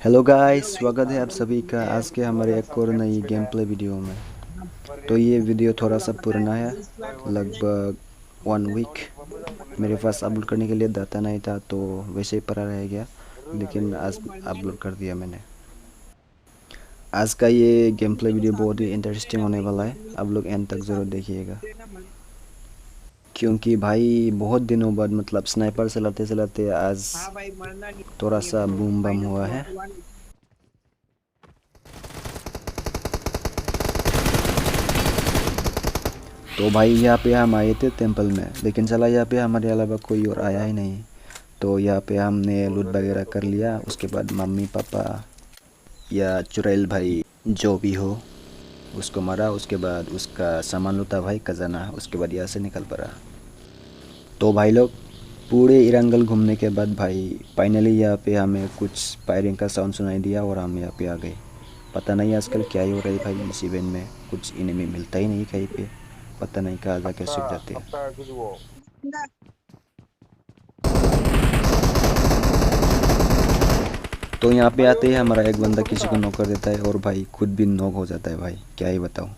Hello guys, स्वागत है आप सभी का आज के हमारे एक और नई गेम प्ले वीडियो में। तो ये वीडियो थोड़ा सा पुराना है, लगभग 1 वीक। मेरे पास अपलोड करने के लिए डाटा नहीं था तो वैसे ही पड़ा रह गया, लेकिन आज अपलोड कर दिया मैंने। आज का ये गेम प्ले वीडियो बहुत ही इंटरेस्टिंग होने वाला है, आप लोग एंड तक ज़रूर देखिएगा। क्योंकि भाई बहुत दिनों बाद मतलब स्नाइपर चलाते चलाते आज थोड़ा सा बूम बम हुआ है। तो भाई यहाँ पे हम आए थे टेंपल में, लेकिन चला यहाँ पे हमारे अलावा कोई और आया ही नहीं। तो यहाँ पे हमने लूट वगैरह कर लिया। उसके बाद मम्मी पापा या चुड़ैल भाई जो भी हो उसको मारा। उसके बाद उसका सामान लूटा भाई खजाना। उसके बाद यहाँ से निकल पड़ा। तो भाई लोग पूरे इरंगल घूमने के बाद भाई फाइनली यहाँ पे हमें कुछ फायरिंग का साउंड सुनाई दिया और हम यहाँ पे आ गए। पता नहीं आजकल क्या ही हो रहा है भाई, इस इवेंट में कुछ इनमी मिलता ही नहीं कहीं पे। पता नहीं कहाँ जाके सीख जाते हैं। तो यहाँ पे आते ही हमारा एक बंदा किसी को नॉक कर देता है और भाई खुद भी नॉक हो जाता है भाई, क्या ही बताऊँ।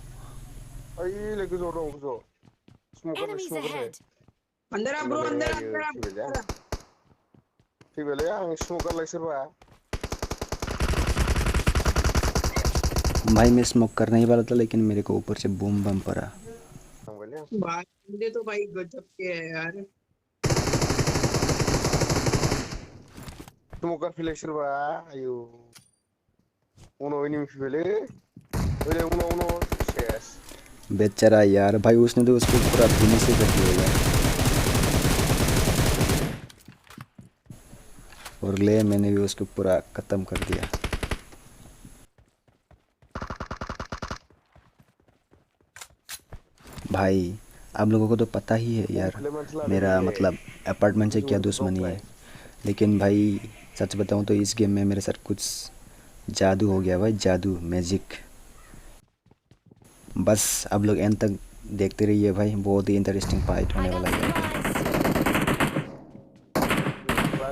Enemies ahead. अंदर आ ब्रो, अंदर आ। भाई मैं स्मोक करने ही वाला था लेकिन मेरे को ऊपर से बूम बम पड़ा। भाई बंदे तो भाई गजब के है यार। बेचारा यार, भाई उसने तो उसको पूरा फिनिश ही कर दिया यार। और ले मैंने भी उसको पूरा ख़त्म कर दिया। भाई आप लोगों को तो पता ही है यार, मेरा मतलब अपार्टमेंट से क्या दुश्मनी है। लेकिन भाई सच बताऊं तो इस गेम में मेरे साथ कुछ जादू हो गया भाई, जादू मैजिक। बस आप लोग एंड तक देखते रहिए भाई, बहुत ही इंटरेस्टिंग फाइट होने I वाला got है यहाँ supplies.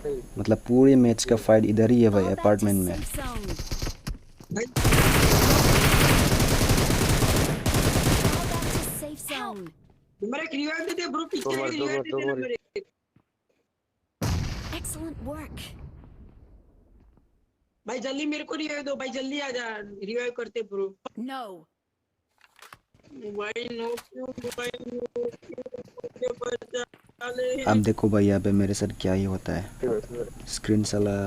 पे। मतलब पूरे मैच का फाइट इधर ही है भाई, Fall back to अपार्टमेंट में। safe zone. भाई Fall back to safe zone. Number एक रिवाइव देते ब्रो, पीछे से रिवाइव देते नंबर एक। Excellent work. भाई जल्दी मेरे को रिवाइव दो भाई, जल्दी आ जा, रिवाइव करते ब्रो। No. भाई नो क्यों, भाई नो क्यों, मुझे बचा ले। अब देखो भाई यहाँ पे मेरे साथ क्या ही होता है, स्क्रीन साला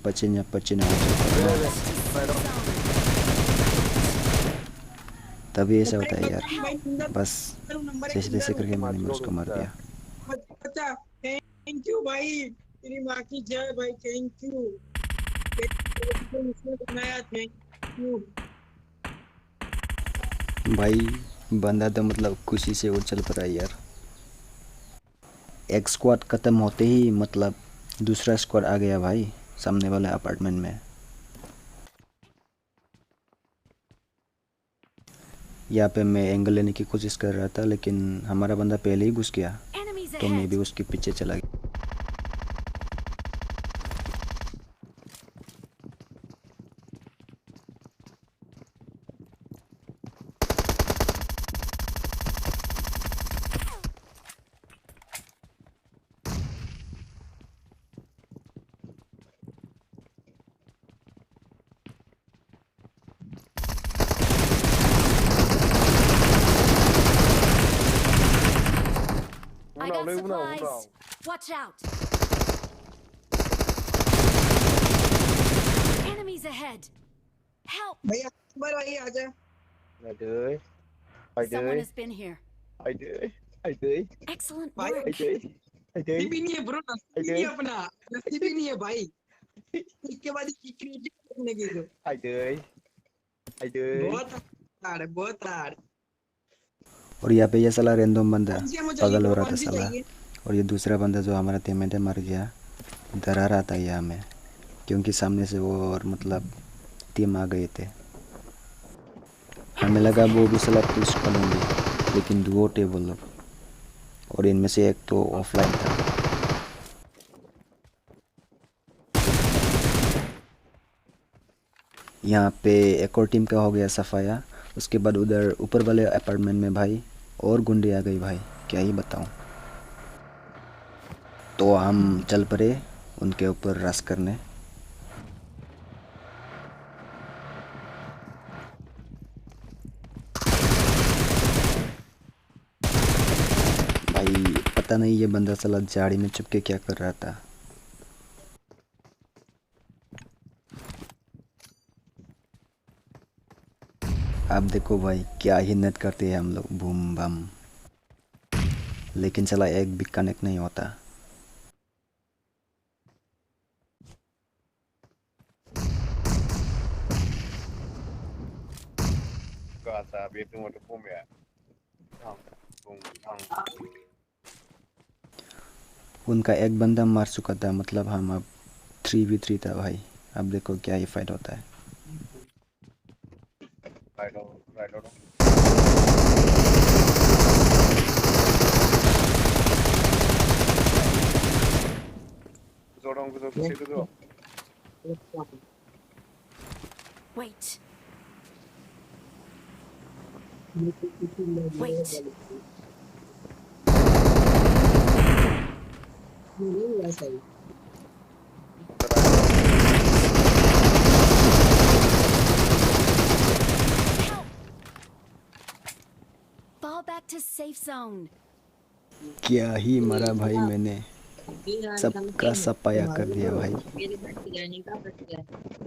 पचीना पचीना हो जाता है ना, Safe zone. तभी ऐसा भाई होता है यार। बचा, भाई सुंदर बस नंबर एक जैसे तैसे सुंदर करके मैंने उसको मार दिया। बचा। थैंक यू भाई, तेरी माँ की जय भाई, थैंक यू। इसने बनाया, थैंक यू। भाई बंदा तो मतलब खुशी से उछल पड़ा यार। एक स्क्वाड ख़त्म होते ही मतलब दूसरा स्क्वाड आ गया भाई सामने वाले अपार्टमेंट में। यहाँ पे मैं एंगल लेने की कोशिश कर रहा था लेकिन हमारा बंदा पहले ही घुस गया, Enemies तो मैं ahead. भी उसके पीछे चला गया। I got supplies. Watch out. Enemies ahead. Help. भैया नंबर भाई आ जा। Someone has been here. Excellent भाई work. नसीब ही नहीं है ब्रो, नसीब ही नहीं है अपना, नसीब ही नहीं है भाई। इसके बाद क्रिएटिव करने की तो बहुत हार्ड है, बहुत हार्ड। और यहाँ पे ये साला रैंडम बंदा कौन सी हमें चाहिए पागल हो ब्रो, रहा था कौन सी साला। चाहिए? और ये दूसरा बंदा जो हमारा टीममेट है मर गया, डरा रहा था ये हमें, क्योंकि सामने से वो और मतलब टीम आ गए थे। हमें लगा वो भी साला पुश करेंगे, लेकिन दो थे वो लोग और इनमें से एक तो ऑफलाइन था। यहाँ पे एक और टीम का हो गया सफाया। उसके बाद उधर ऊपर वाले अपार्टमेंट में भाई और गुंडे आ गई भाई, क्या ही बताऊँ। तो हम चल पड़े उनके ऊपर रश करने। भाई पता नहीं ये बंदा साला झाड़ी में छुप के क्या कर रहा था। आप देखो भाई क्या ही नेट करते हैं हम लोग, बूम बम, लेकिन साला एक भी कनेक्ट नहीं होता। उनका एक बंदा मार चुका था, मतलब हम अब 3v3 था भाई। अब देखो क्या ही फाइट होता है। Wait. Wait. Fall back to safe zone. क्या ही मारा भाई मैंने, सबका सपाया कर दिया भाई।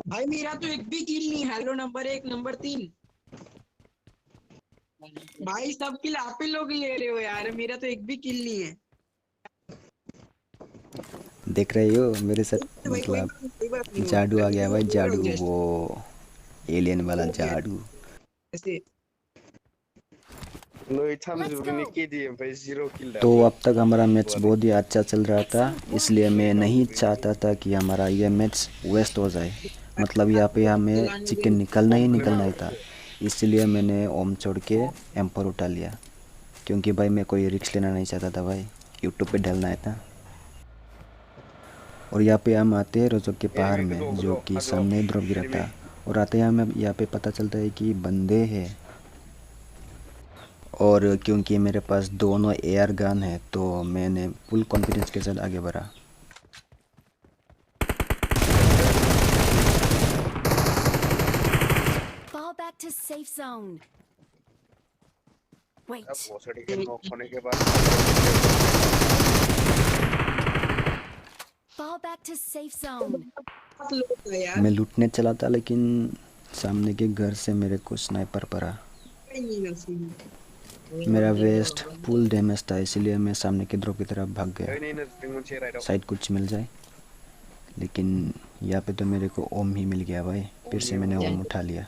भाई मेरा तो एक भी किल नहीं। हेलो नंबर 1 नंबर 3 भाई, सब किल आप ही लोग ले रहे हो यार, मेरा तो एक भी किल नहीं है। देख रहे हो मेरे साथ, भाई कोई मतलब बात नहीं हुआ, जादू आ गया भाई, जादू, जस्ट वो एलियन वाला हो गया जादू। ऐसे। Let's go. तो अब तक हमारा मैच बहुत ही अच्छा चल रहा था, इसलिए मैं नहीं चाहता था कि हमारा ये मैच वेस्ट हो जाए। मतलब यहाँ पे हमें चिकन निकलना ही निकलना ही था, इसलिए मैंने ओम छोड़ के एम्पर उठा लिया, क्योंकि भाई मैं कोई रिस्क लेना नहीं चाहता था भाई, यूट्यूब पे डालना है था। और यहाँ पे हम आते हैं रोजक के पहाड़ में, जो कि सामने ड्रॉप गिरा था। और आते हैं हमें यहाँ पे पता चलता है कि बंदे हैं। और क्योंकि मेरे पास दोनों एयर गन है तो मैंने फुल कॉन्फिडेंस के साथ आगे बढ़ा। Fall back to safe zone. Wait. Fall back to safe zone. यार मैं लूटने चला था, लेकिन सामने के घर से मेरे को स्नाइपर पड़ा। मेरा वेस्ट फुल डैमेज था, इसलिए मैं सामने के ड्रॉप की तरफ भाग गया, शायद कुछ मिल जाए। लेकिन यहाँ पे तो मेरे को ओम ही मिल गया भाई, फिर से मैंने ओम उठा लिया,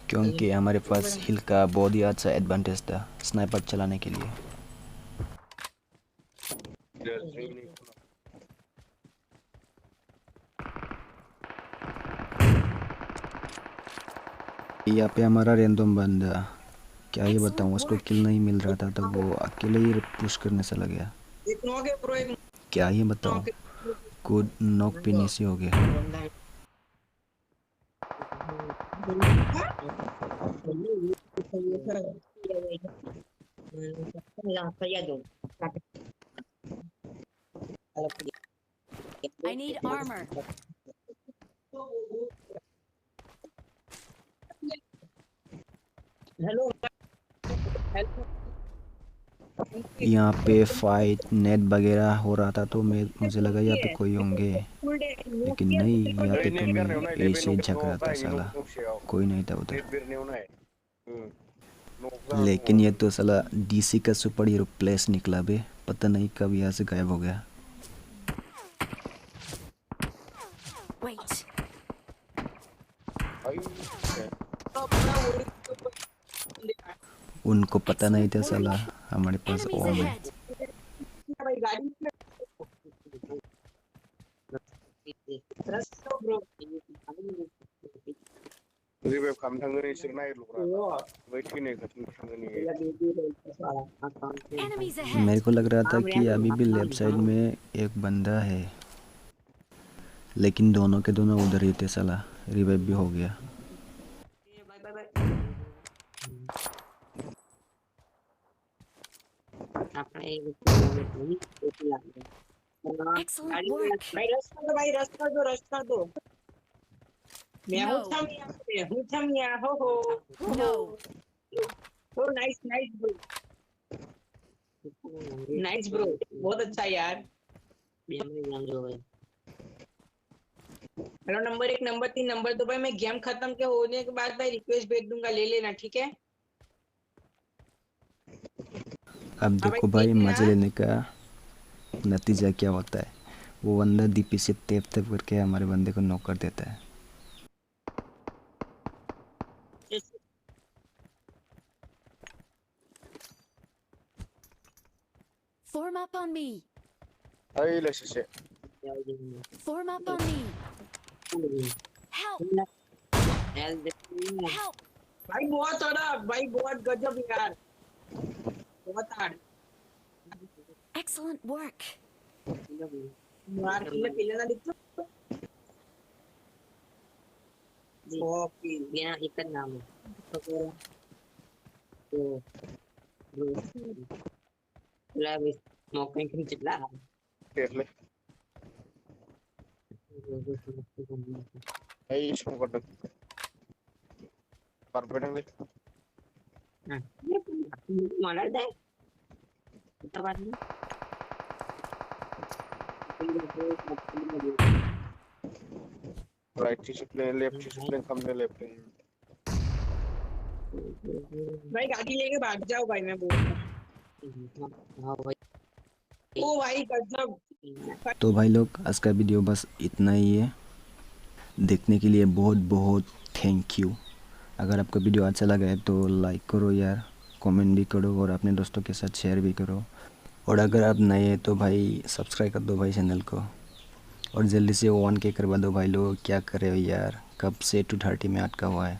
क्योंकि हमारे पास हिल का बहुत ही अच्छा एडवांटेज था स्नाइपर चलाने के लिए। यहाँ पे हमारा रैंडम बंदा, क्या ही बताऊँ, उसको किल नहीं मिल रहा था तो वो अकेले ही पुश करने चला गया। एक नॉक है ब्रो, एक क्या ही बताऊँ, नॉक खुद नॉक पे नीचे हो गया। I need armor. हेलो यहाँ पे फाइट नेट वगैरह हो रहा था, तो मुझे लगा यहाँ पे कोई होंगे, लेकिन नहीं, यहाँ पे तो मैं ऐसे ही झक रहा था, साला कोई नहीं था उधर। लेकिन ये तो साला डीसी का सुपर हीरो प्लेस निकला बे, पता नहीं कब यहाँ से गायब हो गया। Wait. उनको पता नहीं था साला हमारे पास Enemies ओम है। ahead. Enemies मेरे ahead. को लग रहा था कि अभी भी लेफ्ट साइड में एक बंदा है, लेकिन दोनों के दोनों उधर ही थे, साला रिवाइव भी हो गया। આપણે એ વસ્તુ લાગે Excellent ગાડી work. ભાઈ રસ कर दो मैं हूँ No. थम यहाँ पे हूँ थम यहाँ हो No. Oh nice nice bro nice bro बहुत अच्छा यार हेलो नंबर 1 नंबर 3 नंबर 2 भाई मैं गेम खत्म के होने के बाद भाई रिक्वेस्ट भेज दूंगा ले लेना ठीक है अब हाँ देखो ठीक भाई है मजे हाँ लेने का नतीजा क्या होता है। वो बंदा डीपी से तेप तेप करके हमारे बंदे को नॉक कर देता है। Form up on me. Ay, la shit. Form up on me. Help. Help. भाई बहुत बड़ा भाई बहुत गजब यार बहुत हार्ड Excellent work. यार किले ना दिखतो ओके बिना एक नाम है तो ला भी मौके के चिल्ला Carefully. Ay, ismo ko dun. Permanently. मला दे तबाद Right discipline, left discipline, thumbnail left. भाई गाड़ी लेके भाग जाओ भाई मैं बोल रहा हूँ ओ भाई गजब तो भाई लोग आज का वीडियो बस इतना ही है। देखने के लिए बहुत बहुत थैंक यू। अगर आपको वीडियो अच्छा लगा है तो लाइक करो यार, कमेंट भी करो और अपने दोस्तों के साथ शेयर भी करो। और अगर आप नए हैं तो भाई सब्सक्राइब कर दो भाई चैनल को और जल्दी से 1K करवा दो भाई लोग। क्या कर रहे हो यार, कब से 230 में अटका हुआ है।